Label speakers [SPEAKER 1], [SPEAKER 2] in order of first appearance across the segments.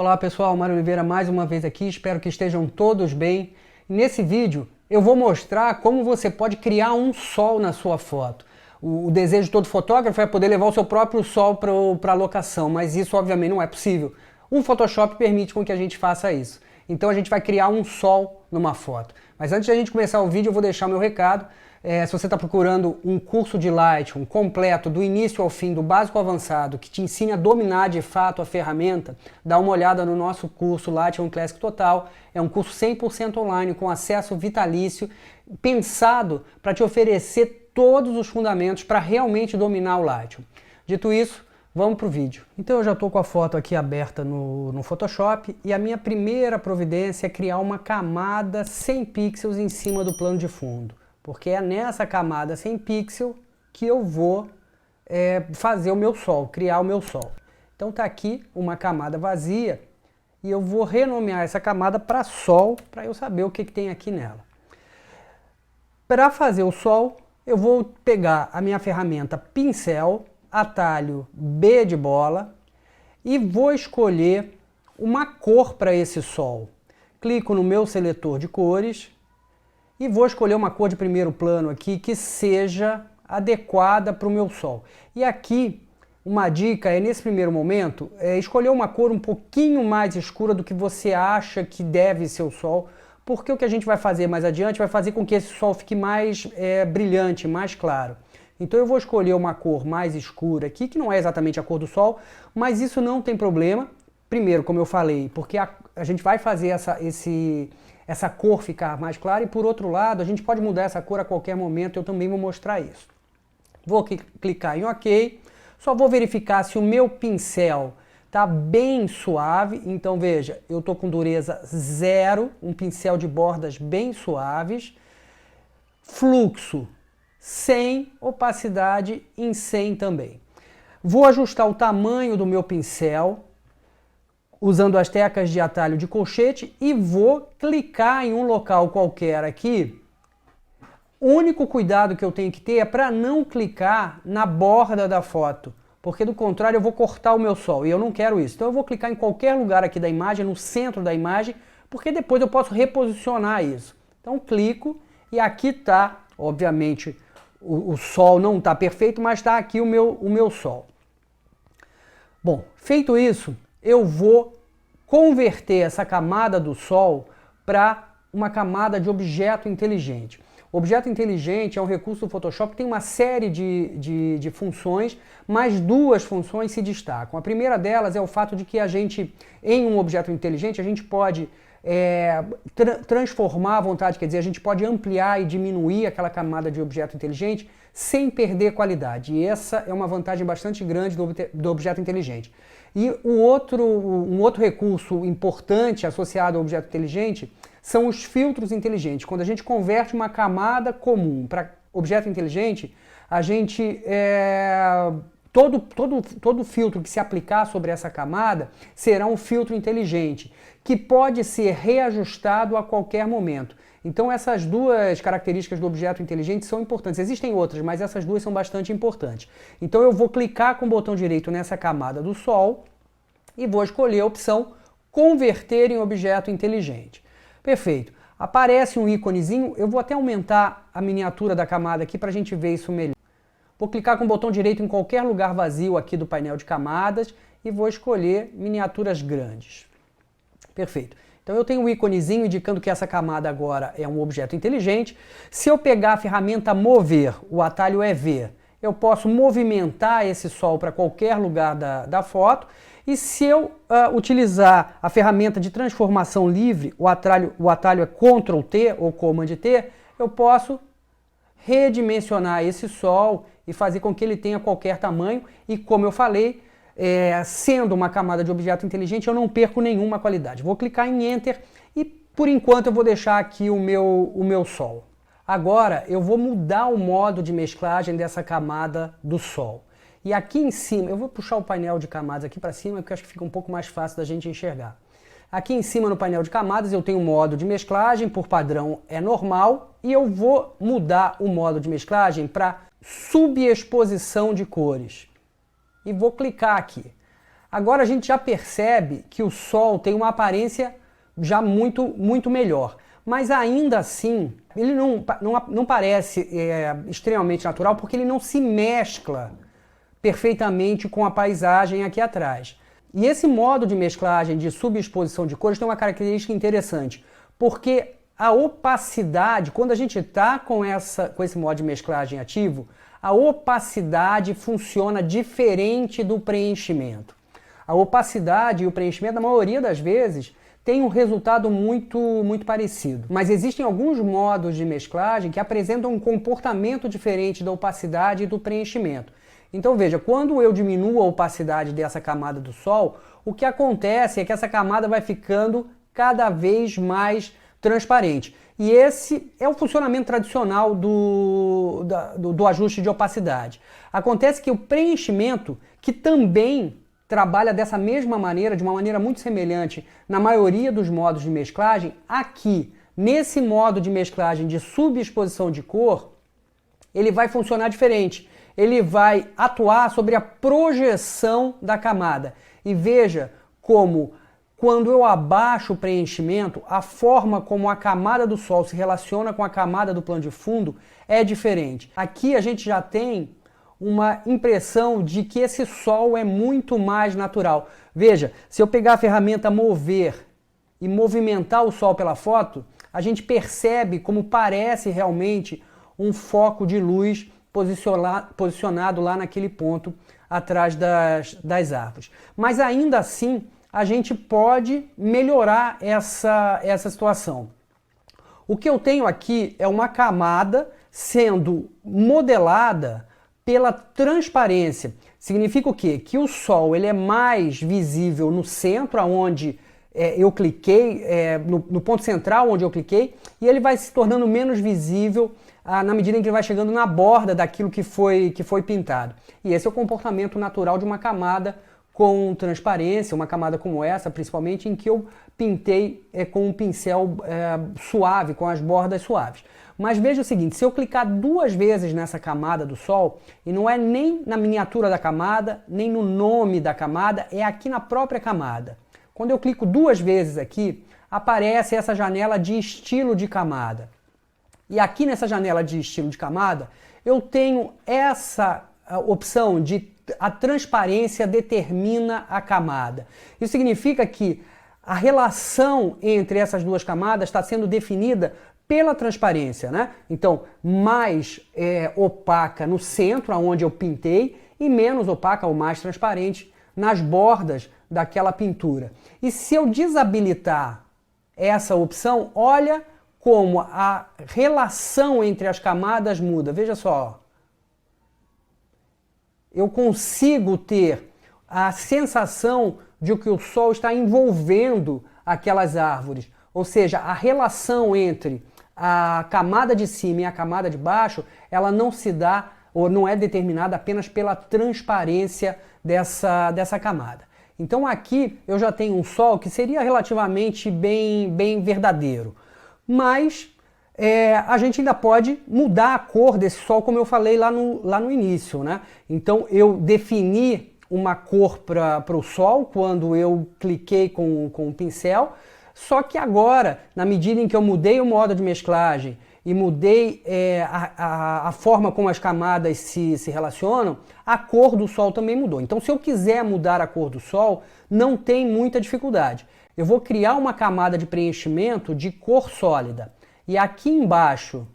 [SPEAKER 1] Olá pessoal, Mário Oliveira mais uma vez aqui, espero que estejam todos bem. Nesse vídeo eu vou mostrar como você pode criar um sol na sua foto. O desejo de todo fotógrafo é poder levar o seu próprio sol para a locação, mas isso obviamente não é possível. O Photoshop permite com que a gente faça isso. Então a gente vai criar um sol numa foto. Mas antes de a gente começar o vídeo eu vou deixar o meu recado. Se você está procurando um curso de Lightroom completo, do início ao fim, do básico ao avançado, que te ensine a dominar de fato a ferramenta, dá uma olhada no nosso curso Lightroom Classic Total. É um curso 100% online, com acesso vitalício, pensado para te oferecer todos os fundamentos para realmente dominar o Lightroom. Dito isso, vamos para o vídeo. Então eu já estou com a foto aqui aberta no Photoshop e a minha primeira providência é criar uma camada 100 pixels em cima do plano de fundo. Porque é nessa camada 100 pixels que eu vou fazer o meu sol, criar o meu sol. Então está aqui uma camada vazia e eu vou renomear essa camada para sol, para eu saber o que tem aqui nela. Para fazer o sol, eu vou pegar a minha ferramenta pincel, atalho B de bola e vou escolher uma cor para esse sol. Clico no meu seletor de cores e vou escolher uma cor de primeiro plano aqui que seja adequada para o meu sol. E aqui, uma dica nesse primeiro momento, escolher uma cor um pouquinho mais escura do que você acha que deve ser o sol, porque o que a gente vai fazer mais adiante vai fazer com que esse sol fique mais brilhante, mais claro. Então eu vou escolher uma cor mais escura aqui, que não é exatamente a cor do sol, mas isso não tem problema. Primeiro, como eu falei, porque a gente vai fazer essa cor ficar mais clara, e por outro lado, a gente pode mudar essa cor a qualquer momento, eu também vou mostrar isso. Vou clicar em OK, só vou verificar se o meu pincel está bem suave, então veja, eu estou com dureza 0, um pincel de bordas bem suaves, fluxo 100, opacidade em 100 também. Vou ajustar o tamanho do meu pincel, usando as teclas de atalho de colchete, e vou clicar em um local qualquer aqui. O único cuidado que eu tenho que ter é para não clicar na borda da foto, porque do contrário eu vou cortar o meu sol, e eu não quero isso. Então eu vou clicar em qualquer lugar aqui da imagem, no centro da imagem, porque depois eu posso reposicionar isso. Então clico e aqui está, obviamente, o sol não está perfeito, mas está aqui o meu sol. Bom, feito isso, eu vou converter essa camada do sol para uma camada de objeto inteligente. O objeto inteligente é um recurso do Photoshop que tem uma série de funções, mas duas funções se destacam. A primeira delas é o fato de que a gente, em um objeto inteligente, a gente pode transformar à vontade, quer dizer, a gente pode ampliar e diminuir aquela camada de objeto inteligente sem perder qualidade. E essa é uma vantagem bastante grande do objeto inteligente. E um outro recurso importante associado ao objeto inteligente são os filtros inteligentes. Quando a gente converte uma camada comum para objeto inteligente, a gente todo filtro que se aplicar sobre essa camada será um filtro inteligente, que pode ser reajustado a qualquer momento. Então essas duas características do objeto inteligente são importantes. Existem outras, mas essas duas são bastante importantes. Então eu vou clicar com o botão direito nessa camada do sol e vou escolher a opção Converter em objeto inteligente. Perfeito. Aparece um íconezinho, eu vou até aumentar a miniatura da camada aqui para a gente ver isso melhor. Vou clicar com o botão direito em qualquer lugar vazio aqui do painel de camadas e vou escolher miniaturas grandes. Perfeito. Então eu tenho um íconezinho indicando que essa camada agora é um objeto inteligente. Se eu pegar a ferramenta Mover, o atalho é V, eu posso movimentar esse sol para qualquer lugar da foto. E se eu utilizar a ferramenta de transformação livre, o atalho é Ctrl T ou Command T, eu posso redimensionar esse sol e fazer com que ele tenha qualquer tamanho. E como eu falei, sendo uma camada de objeto inteligente, eu não perco nenhuma qualidade. Vou clicar em Enter e, por enquanto, eu vou deixar aqui o meu sol. Agora, eu vou mudar o modo de mesclagem dessa camada do sol. E aqui em cima, eu vou puxar o painel de camadas aqui para cima, porque eu acho que fica um pouco mais fácil da gente enxergar. Aqui em cima no painel de camadas eu tenho um modo de mesclagem, por padrão é normal, e eu vou mudar o modo de mesclagem para subexposição de cores. E vou clicar aqui. Agora a gente já percebe que o sol tem uma aparência já muito melhor. Mas ainda assim, ele não parece extremamente natural porque ele não se mescla perfeitamente com a paisagem aqui atrás. E esse modo de mesclagem, de subexposição de cores, tem uma característica interessante, porque a opacidade, quando a gente está com esse modo de mesclagem ativo, a opacidade funciona diferente do preenchimento. A opacidade e o preenchimento, na maioria das vezes, tem um resultado muito parecido. Mas existem alguns modos de mesclagem que apresentam um comportamento diferente da opacidade e do preenchimento. Então veja, quando eu diminuo a opacidade dessa camada do Sol, o que acontece é que essa camada vai ficando cada vez mais transparente. E esse é o funcionamento tradicional do ajuste de opacidade. Acontece que o preenchimento, que também trabalha dessa mesma maneira, de uma maneira muito semelhante na maioria dos modos de mesclagem, aqui, nesse modo de mesclagem de subexposição de cor, ele vai funcionar diferente. Ele vai atuar sobre a projeção da camada. E veja como, quando eu abaixo o preenchimento, a forma como a camada do Sol se relaciona com a camada do plano de fundo é diferente. Aqui a gente já tem uma impressão de que esse Sol é muito mais natural. Veja, se eu pegar a ferramenta Mover e movimentar o Sol pela foto, a gente percebe como parece realmente um foco de luz posicionado lá naquele ponto atrás das árvores. Mas ainda assim, a gente pode melhorar essa situação. O que eu tenho aqui é uma camada sendo modelada pela transparência. Significa o quê? Que o Sol ele é mais visível no centro, onde eu cliquei, no ponto central onde eu cliquei, e ele vai se tornando menos visível na medida em que ele vai chegando na borda daquilo que foi pintado. E esse é o comportamento natural de uma camada com transparência, uma camada como essa, principalmente, em que eu pintei com um pincel suave, com as bordas suaves. Mas veja o seguinte, se eu clicar 2 vezes nessa camada do Sol, e não é nem na miniatura da camada, nem no nome da camada, é aqui na própria camada. Quando eu clico 2 vezes aqui, aparece essa janela de estilo de camada. E aqui nessa janela de estilo de camada, eu tenho essa opção de a transparência determina a camada. Isso significa que a relação entre essas duas camadas está sendo definida pela transparência, né? Então, mais opaca no centro, onde eu pintei, e menos opaca ou mais transparente nas bordas daquela pintura. E se eu desabilitar essa opção, olha como a relação entre as camadas muda. Veja só. Eu consigo ter a sensação de que o Sol está envolvendo aquelas árvores. Ou seja, a relação entre a camada de cima e a camada de baixo, ela não se dá ou não é determinada apenas pela transparência dessa camada. Então aqui eu já tenho um Sol que seria relativamente bem verdadeiro. Mas a gente ainda pode mudar a cor desse Sol, como eu falei lá no início, né? Então eu defini uma cor para o Sol quando eu cliquei com o pincel, só que agora, na medida em que eu mudei o modo de mesclagem e mudei a forma como as camadas se relacionam, a cor do Sol também mudou. Então se eu quiser mudar a cor do Sol, não tem muita dificuldade. Eu vou criar uma camada de preenchimento de cor sólida. E aqui embaixo,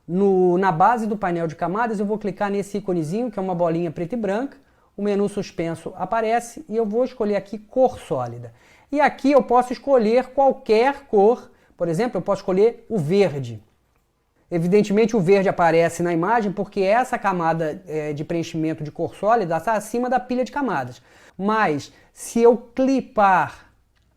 [SPEAKER 1] na base do painel de camadas, eu vou clicar nesse íconezinho, que é uma bolinha preta e branca. O menu suspenso aparece e eu vou escolher aqui cor sólida. E aqui eu posso escolher qualquer cor. Por exemplo, eu posso escolher o verde. Evidentemente o verde aparece na imagem porque essa camada de preenchimento de cor sólida está acima da pilha de camadas. Mas se eu clipar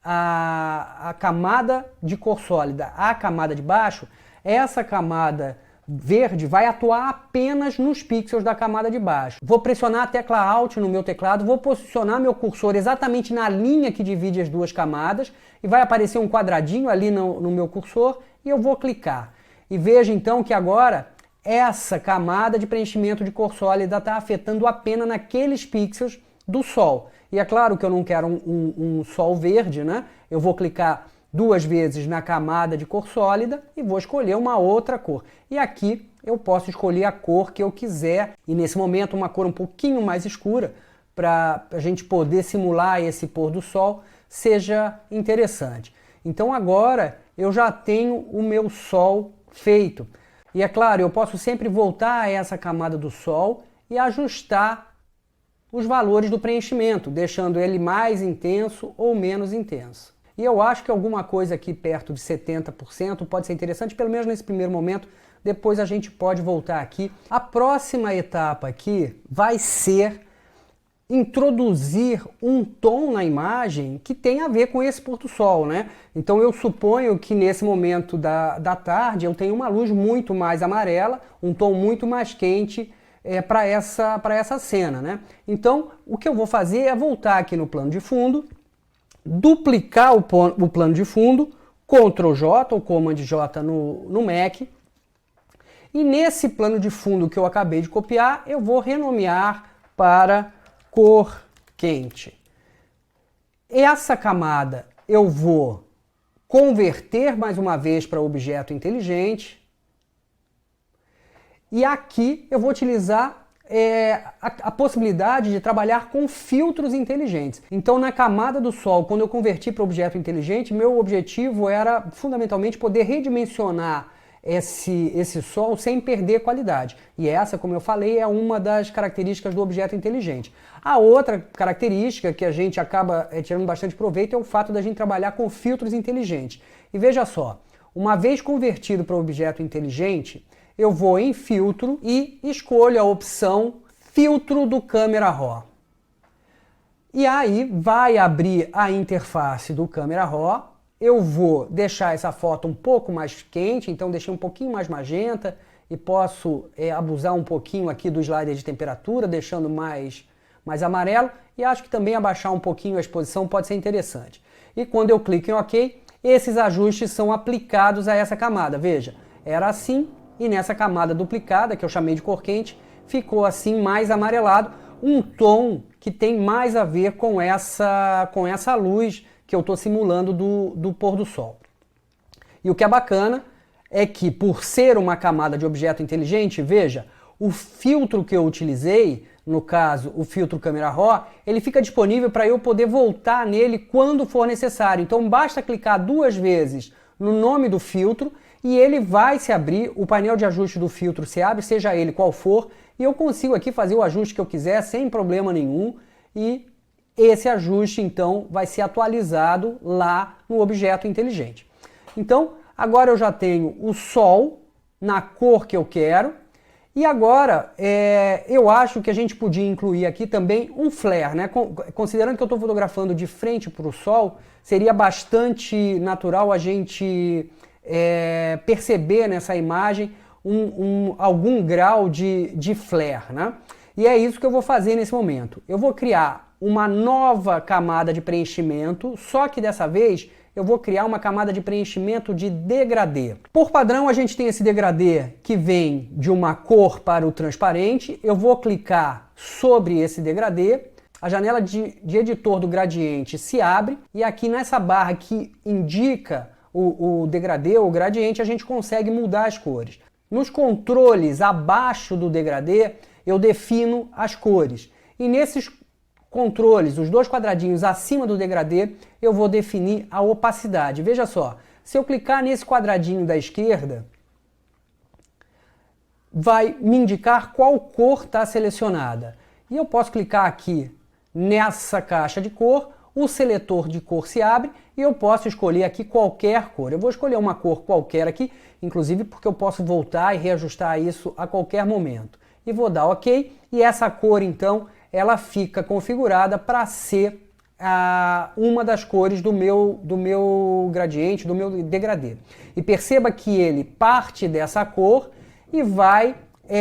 [SPEAKER 1] a camada de cor sólida à camada de baixo, essa camada verde vai atuar apenas nos pixels da camada de baixo. Vou pressionar a tecla Alt no meu teclado, vou posicionar meu cursor exatamente na linha que divide as duas camadas e vai aparecer um quadradinho ali no meu cursor e eu vou clicar. E veja então que agora essa camada de preenchimento de cor sólida está afetando apenas naqueles pixels do sol. E é claro que eu não quero um sol verde, né? Eu vou clicar 2 vezes na camada de cor sólida e vou escolher uma outra cor. E aqui eu posso escolher a cor que eu quiser, e nesse momento uma cor um pouquinho mais escura, para a gente poder simular esse pôr do sol, seja interessante. Então agora eu já tenho o meu sol feito. E é claro, eu posso sempre voltar a essa camada do sol e ajustar os valores do preenchimento, deixando ele mais intenso ou menos intenso. E eu acho que alguma coisa aqui perto de 70% pode ser interessante, pelo menos nesse primeiro momento. Depois a gente pode voltar aqui. A próxima etapa aqui vai ser introduzir um tom na imagem que tem a ver com esse pôr do sol, né? Então eu suponho que nesse momento da tarde eu tenho uma luz muito mais amarela, um tom muito mais quente para essa cena, né? Então o que eu vou fazer é voltar aqui no plano de fundo, duplicar o plano de fundo, Ctrl J ou Command J no Mac, e nesse plano de fundo que eu acabei de copiar, eu vou renomear para cor quente. Essa camada eu vou converter mais uma vez para objeto inteligente, e aqui eu vou utilizar a possibilidade de trabalhar com filtros inteligentes. Então na camada do sol, quando eu converti para objeto inteligente, meu objetivo era fundamentalmente poder redimensionar esse sol sem perder qualidade. E essa, como eu falei, é uma das características do objeto inteligente. A outra característica que a gente acaba tirando bastante proveito é o fato da gente trabalhar com filtros inteligentes. E veja só, uma vez convertido para objeto inteligente, eu vou em filtro e escolho a opção filtro do Camera Raw. E aí vai abrir a interface do Camera Raw. Eu vou deixar essa foto um pouco mais quente, então deixei um pouquinho mais magenta e posso abusar um pouquinho aqui do slider de temperatura, deixando mais amarelo, e acho que também abaixar um pouquinho a exposição pode ser interessante. E quando eu clico em OK, esses ajustes são aplicados a essa camada. Veja, era assim, e nessa camada duplicada, que eu chamei de cor quente, ficou assim mais amarelado, um tom que tem mais a ver com essa luz que eu estou simulando do pôr do sol. E o que é bacana é que, por ser uma camada de objeto inteligente, veja, o filtro que eu utilizei, no caso o filtro Camera Raw, ele fica disponível para eu poder voltar nele quando for necessário. Então basta clicar 2 vezes no nome do filtro e ele vai se abrir, o painel de ajuste do filtro se abre, seja ele qual for, e eu consigo aqui fazer o ajuste que eu quiser sem problema nenhum, e esse ajuste então vai ser atualizado lá no objeto inteligente. Então agora eu já tenho o sol na cor que eu quero, e agora eu acho que a gente podia incluir aqui também um flare, né? Considerando que eu estou fotografando de frente para o sol, seria bastante natural a gente perceber nessa imagem algum grau de flare, né? E é isso que eu vou fazer nesse momento. Eu vou criar uma nova camada de preenchimento, só que dessa vez eu vou criar uma camada de preenchimento de degradê. Por padrão, a gente tem esse degradê que vem de uma cor para o transparente. Eu vou clicar sobre esse degradê, a janela de editor do gradiente se abre, e aqui nessa barra que indica o degradê ou o gradiente, a gente consegue mudar as cores. Nos controles abaixo do degradê, eu defino as cores. E nesses controles, os 2 quadradinhos acima do degradê, eu vou definir a opacidade. Veja só, se eu clicar nesse quadradinho da esquerda, vai me indicar qual cor está selecionada. E eu posso clicar aqui nessa caixa de cor, o seletor de cor se abre e eu posso escolher aqui qualquer cor. Eu vou escolher uma cor qualquer aqui, inclusive porque eu posso voltar e reajustar isso a qualquer momento. E vou dar OK, e essa cor então ela fica configurada para ser uma das cores do meu gradiente, do meu degradê. E perceba que ele parte dessa cor e vai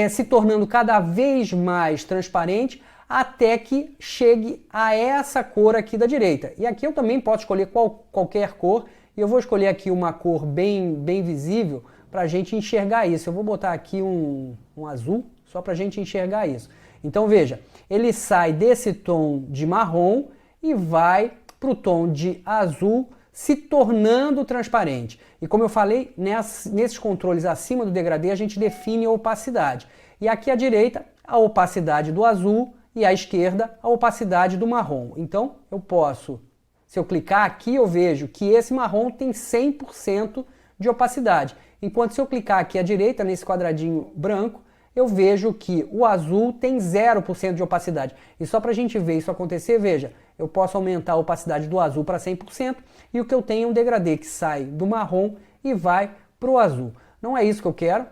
[SPEAKER 1] se tornando cada vez mais transparente até que chegue a essa cor aqui da direita. E aqui eu também posso escolher qualquer cor, e eu vou escolher aqui uma cor bem visível para a gente enxergar isso. Eu vou botar aqui um azul, só para a gente enxergar isso. Então veja, ele sai desse tom de marrom e vai para o tom de azul, se tornando transparente. E como eu falei, nesses controles acima do degradê a gente define a opacidade. E aqui à direita, a opacidade do azul e à esquerda, a opacidade do marrom. Então eu posso, se eu clicar aqui, eu vejo que esse marrom tem 100% de opacidade. Enquanto se eu clicar aqui à direita, nesse quadradinho branco, eu vejo que o azul tem 0% de opacidade. E só para a gente ver isso acontecer, veja, eu posso aumentar a opacidade do azul para 100% e o que eu tenho é um degradê que sai do marrom e vai para o azul. Não é isso que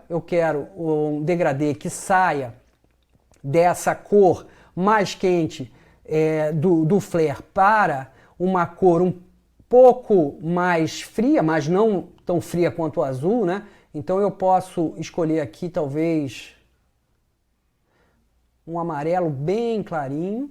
[SPEAKER 1] eu quero um degradê que saia dessa cor mais quente do flare para uma cor um pouco mais fria, mas não tão fria quanto o azul, né? Então eu posso escolher aqui talvez um amarelo bem clarinho.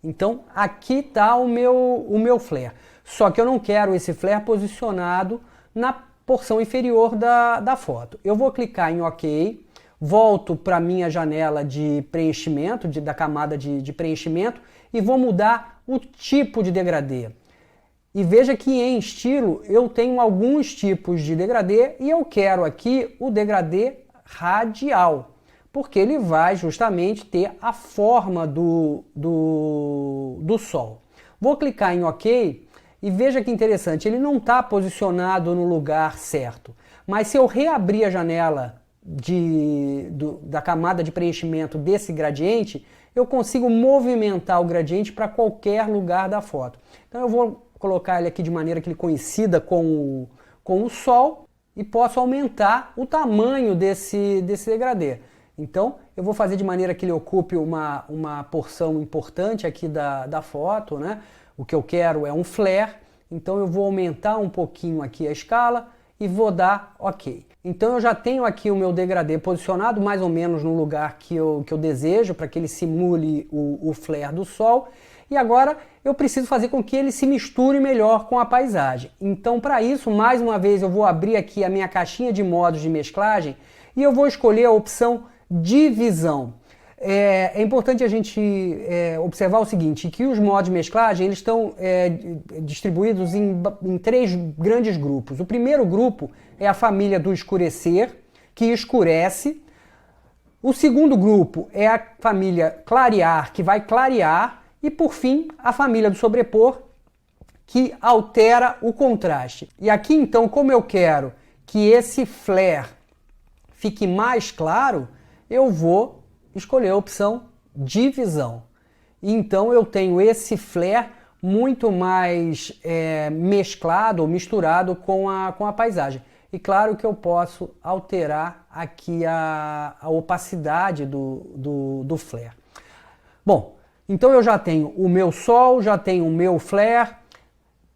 [SPEAKER 1] Então aqui está o meu flare. Só que eu não quero esse flare posicionado na porção inferior da foto. Eu vou clicar em OK, volto para a minha janela de preenchimento, da camada de preenchimento, e vou mudar o tipo de degradê. E veja que em estilo eu tenho alguns tipos de degradê e eu quero aqui o degradê radial, porque ele vai justamente ter a forma do Sol. Vou clicar em OK e veja que interessante, ele não está posicionado no lugar certo, mas se eu reabrir a janela da camada de preenchimento desse gradiente, eu consigo movimentar o gradiente para qualquer lugar da foto. Então eu vou colocar ele aqui de maneira que ele coincida com o Sol e posso aumentar o tamanho desse degradê. Então eu vou fazer de maneira que ele ocupe uma porção importante aqui da foto, né? O que eu quero é um flare, então eu vou aumentar um pouquinho aqui a escala e vou dar OK. Então eu já tenho aqui o meu degradê posicionado mais ou menos no lugar que eu desejo, para que ele simule o flare do Sol. E agora eu preciso fazer com que ele se misture melhor com a paisagem. Então para isso, mais uma vez, eu vou abrir aqui a minha caixinha de modos de mesclagem e eu vou escolher a opção Divisão. É importante a gente observar o seguinte, que os modos de mesclagem eles estão distribuídos em 3 grandes grupos. O primeiro grupo é a família do escurecer, que escurece. O segundo grupo é a família clarear, que vai clarear. E por fim, a família do sobrepor, que altera o contraste. E aqui então, como eu quero que esse flare fique mais claro, eu vou escolher a opção Divisão. E então eu tenho esse flare muito mais mesclado ou misturado com a paisagem. E claro que eu posso alterar aqui a opacidade do flare. Bom, então eu já tenho o meu Sol, já tenho o meu flare,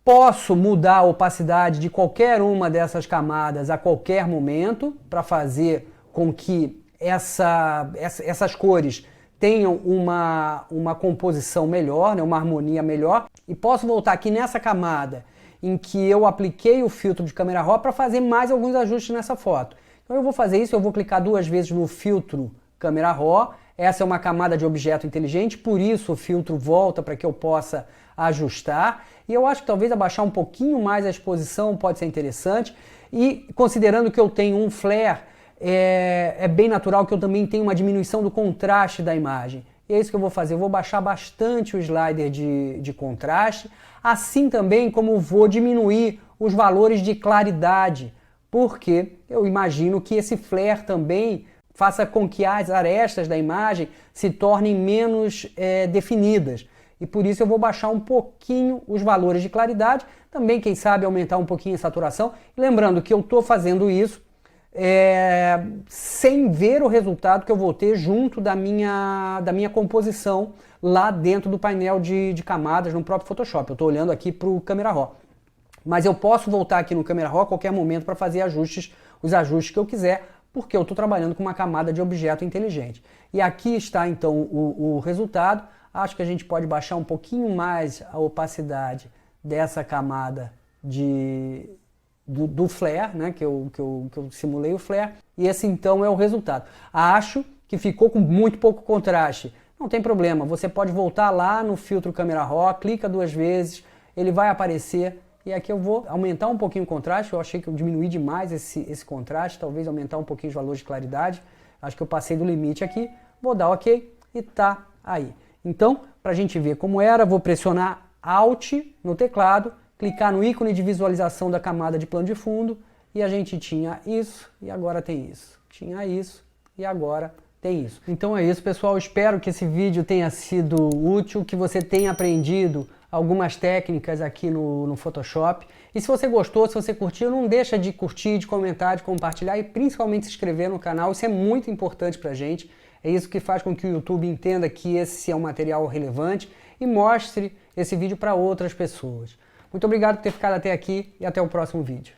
[SPEAKER 1] posso mudar a opacidade de qualquer uma dessas camadas a qualquer momento para fazer com que essas cores tenham uma composição melhor, né, uma harmonia melhor. E posso voltar aqui nessa camada em que eu apliquei o filtro de câmera RAW para fazer mais alguns ajustes nessa foto. Então eu vou fazer isso, eu vou clicar 2 vezes no filtro câmera RAW. Essa é uma camada de objeto inteligente, por isso o filtro volta para que eu possa ajustar. E eu acho que talvez abaixar um pouquinho mais a exposição pode ser interessante. E considerando que eu tenho um flare, é bem natural que eu também tenha uma diminuição do contraste da imagem. E é isso que eu vou fazer, eu vou baixar bastante o slider de contraste, assim também como vou diminuir os valores de claridade, porque eu imagino que esse flare também faça com que as arestas da imagem se tornem menos definidas. E por isso eu vou baixar um pouquinho os valores de claridade, também quem sabe aumentar um pouquinho a saturação. Lembrando que eu estou fazendo isso sem ver o resultado que eu vou ter junto da minha composição lá dentro do painel de camadas no próprio Photoshop. Eu estou olhando aqui para o Camera Raw. Mas eu posso voltar aqui no Camera Raw a qualquer momento para fazer os ajustes que eu quiser, porque eu estou trabalhando com uma camada de objeto inteligente. E aqui está então o resultado. Acho que a gente pode baixar um pouquinho mais a opacidade dessa camada de do flare, né, que eu simulei o flare, e esse então é o resultado. Acho que ficou com muito pouco contraste. Não tem problema, você pode voltar lá no filtro Camera Raw, clica 2 vezes, ele vai aparecer, e aqui eu vou aumentar um pouquinho o contraste. Eu achei que eu diminuí demais esse contraste, talvez aumentar um pouquinho os valores de claridade. Acho que eu passei do limite aqui, vou dar OK e tá aí. Então, para a gente ver como era, vou pressionar Alt no teclado, clicar no ícone de visualização da camada de plano de fundo, e a gente tinha isso, e agora tem isso. Tinha isso, e agora tem isso. Então é isso, pessoal. Espero que esse vídeo tenha sido útil, que você tenha aprendido algumas técnicas aqui no Photoshop. E se você gostou, se você curtiu, não deixa de curtir, de comentar, de compartilhar e principalmente se inscrever no canal. Isso é muito importante pra gente. É isso que faz com que o YouTube entenda que esse é um material relevante e mostre esse vídeo para outras pessoas. Muito obrigado por ter ficado até aqui e até o próximo vídeo.